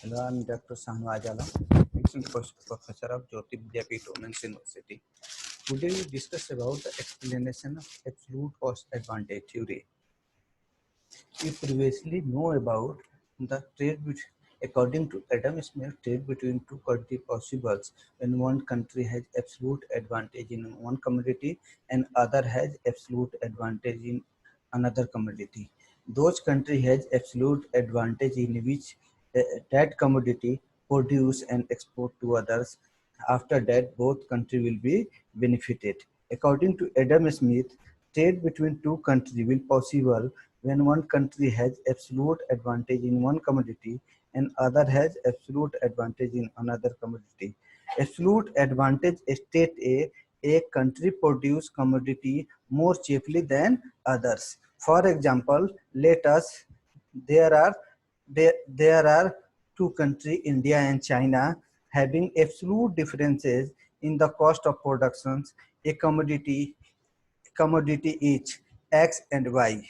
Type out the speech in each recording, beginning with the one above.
Hello, I'm Dr. Sanu Ajala, Professor of Jyoti Vidyapeeth Women's University. Today we discuss about the explanation of absolute cost advantage theory. We previously know about the according to Adam Smith, trade between two countries possible when one country has absolute advantage in one commodity and other has absolute advantage in another commodity. Those country has absolute advantage in which that commodity produce and export to others. After that, both countries will be benefited. According to Adam Smith, trade between two countries will possible when one country has absolute advantage in one commodity and other has absolute advantage in another commodity. Absolute advantage state a country produce commodity more cheaply than others. For example, let us there are two countries, India and China, having absolute differences in the cost of productions a commodity each X and Y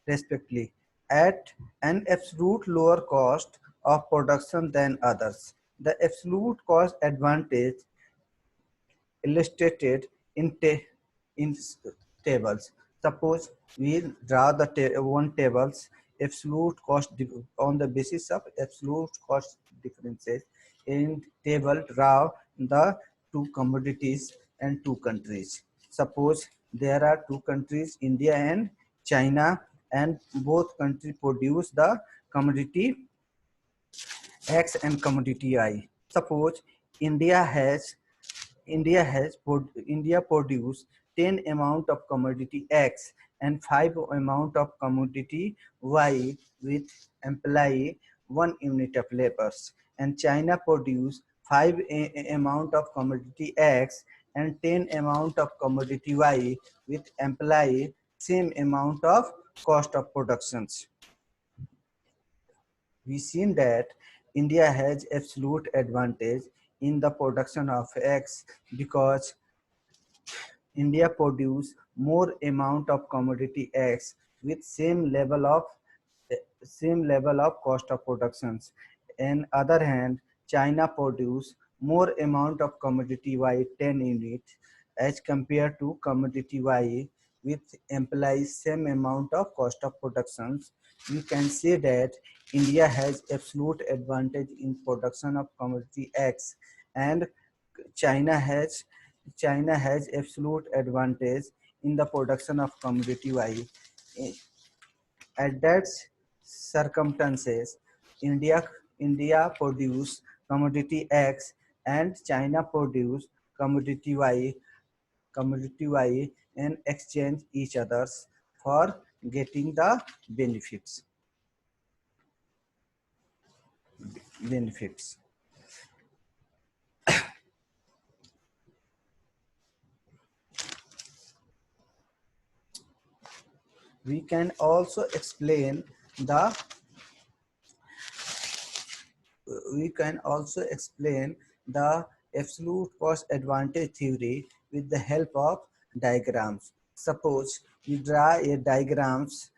respectively at an absolute lower cost of production than others. The absolute cost advantage illustrated in, in tables. Suppose we draw the one tables absolute cost on the basis of absolute cost differences. In table draw the two commodities and two countries. Suppose there are two countries, India and China, and both countries produce the commodity X and commodity Y. Suppose India has India produce 10 amount of commodity X and 5 amount of commodity Y with employ 1 unit of labors, and China produce 5 amount of commodity X and 10 amount of commodity Y with employ same amount of cost of productions. We seen that India has absolute advantage in the production of X because India produce more amount of commodity X with same level of cost of productions. On other hand, China produce more amount of commodity Y 10 units as compared to commodity Y with implies same amount of cost of productions. We can say that India has absolute advantage in production of commodity X and China has China has absolute advantage in the production of commodity Y. At that circumstances, India produce commodity X and China produce commodity Y and exchange each others for getting the benefits. We can also explain the absolute cost advantage theory with the help of diagrams. Suppose we draw a diagrams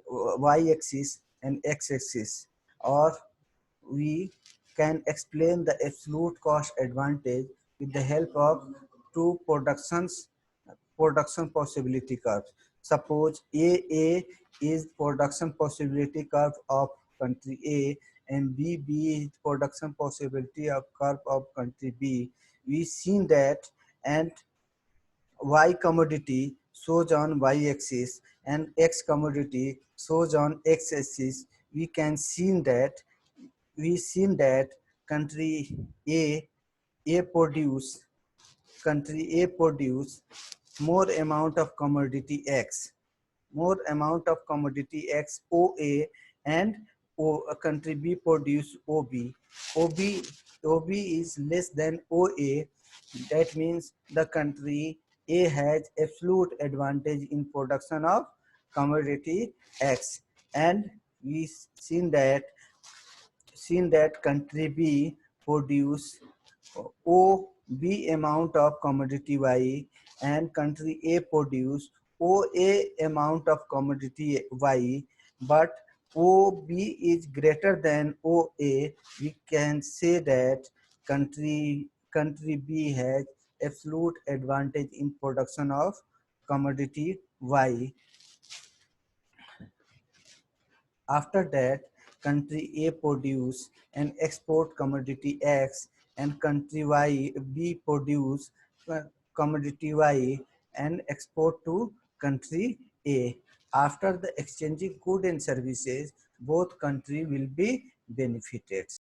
y-axis and x-axis, or we can explain the absolute cost advantage with the help of two production possibility curves. Suppose A is production possibility curve of country A and B is production possibility of curve of country B. We seen that, and Y commodity shows on y-axis and X commodity shows on x-axis. We seen that country A produce country A produce more amount of commodity X, OA, and country B produce OB. OB is less than OA. That means the country A has absolute advantage in production of commodity X, and we seen that country B produce OB amount of commodity Y and country A produce OA amount of commodity Y, but OB is greater than OA, we can say that country B has absolute advantage in production of commodity Y. After that, country A produce and export commodity X, and country B produce commodity Y and export to country A. After the exchanging goods and services, both countries will be benefited.